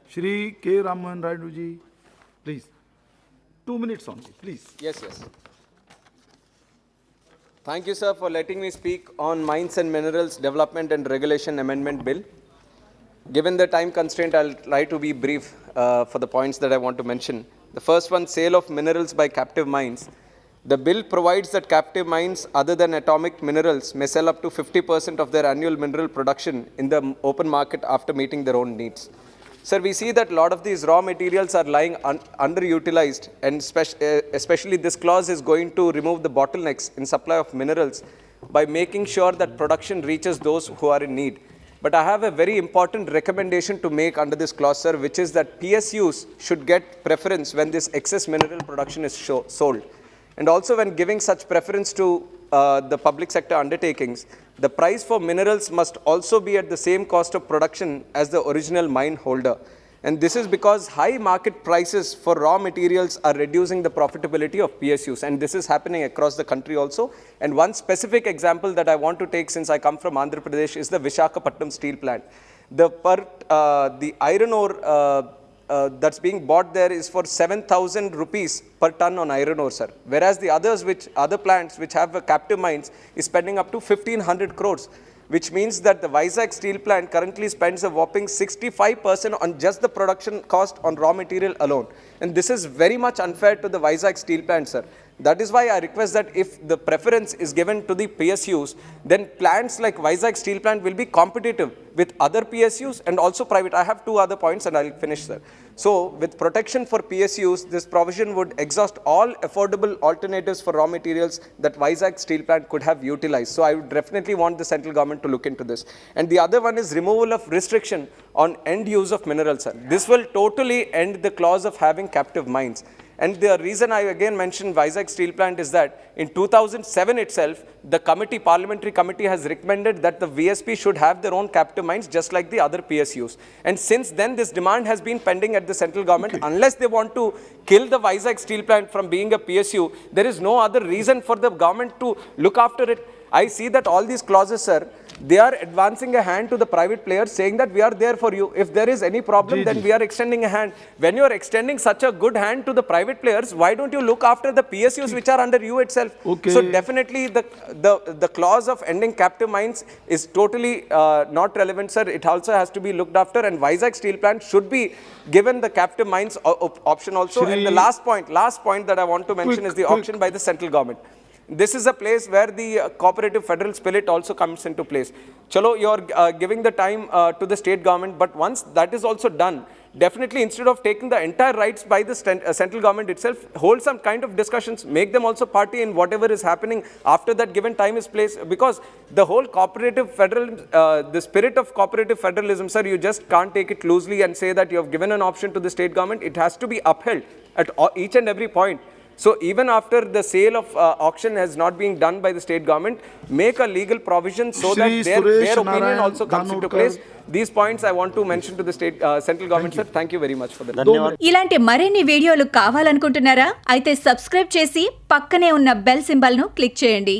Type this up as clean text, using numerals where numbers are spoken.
Shri K. Rammohan Naidu ji, please. 2 minutes only, please. Yes. Thank you, sir, for letting me speak on Mines and Minerals Development and Regulation Amendment Bill. Given the time constraint, I'll try to be brief for the points that I want to mention. The first one, sale of minerals by captive mines. The bill provides that captive mines other than atomic minerals may sell up to 50% of their annual mineral production in the open market after meeting their own needs. Sir, we see that a lot of these raw materials are lying underutilized, and especially this clause is going to remove the bottlenecks in supply of minerals by making sure that production reaches those who are in need. But I have a very important recommendation to make under this clause, sir, which is that PSUs should get preference when this excess mineral production is sold. And also when giving such preference to the public sector undertakings, the price for minerals must also be at the same cost of production as the original mine holder. And this is because high market prices for raw materials are reducing the profitability of PSUs. And this is happening across the country also. And one specific example that I want to take, since I come from Andhra Pradesh, is the Visakhapatnam steel plant. The iron ore that's being bought there is for 7,000 rupees per ton on iron ore, sir. Whereas the other plants which have captive mines is spending up to 1,500 crores. Which means that the Vizag steel plant currently spends a whopping 65% on just the production cost on raw material alone. And this is very much unfair to the Vizag steel plant, sir. That is why I request that if the preference is given to the PSUs, then plants like Vizag steel plant will be competitive with other PSUs and also private. I have 2 other points and I'll finish, sir. So with protection for PSUs, this provision would exhaust all affordable alternatives for raw materials that Vizag steel plant could have utilized. So I would definitely want the central government to look into this. And the other one is removal of restriction on end use of minerals, sir. This will totally end the clause of having captive mines. And the reason I again mentioned Vizag steel plant is that in 2007 itself, the parliamentary committee has recommended that the VSP should have their own captive mines just like the other PSUs. And since then, this demand has been pending at the central government. Okay. Unless they want to kill the Vizag steel plant from being a PSU, there is no other reason for the government to look after it. I see that all these clauses, sir, they are advancing a hand to the private players, saying that we are there for you. If there is any problem, then we are extending a hand. When you are extending such a good hand to the private players, why don't you look after the PSUs which are under you itself? Okay. So definitely the clause of ending captive mines is totally not relevant, sir. It also has to be looked after, and Vizag steel plant should be given the captive mines option also. And the last point that I want to mention is the auction by the central government. This is a place where the cooperative federal spirit also comes into place. Chalo, you are giving the time to the state government, but once that is also done, definitely instead of taking the entire rights by the central government itself, hold some kind of discussions, make them also party in whatever is happening after that given time is placed. Because the whole cooperative federal, the spirit of cooperative federalism, sir, you just can't take it loosely and say that you have given an option to the state government. It has to be upheld at each and every point. So even after the sale of auction has not been done by the state government, make a legal provision so that their opinion also comes into place. These points I want to mention to the state central government, sir. Thank you very much for that. ఇలాంటి మరిన్ని వీడియోలు కావాలనుకుంటున్నారా? అయితే subscribe చేసి పక్కనే ఉన్న bell symbol ను click చేయండి.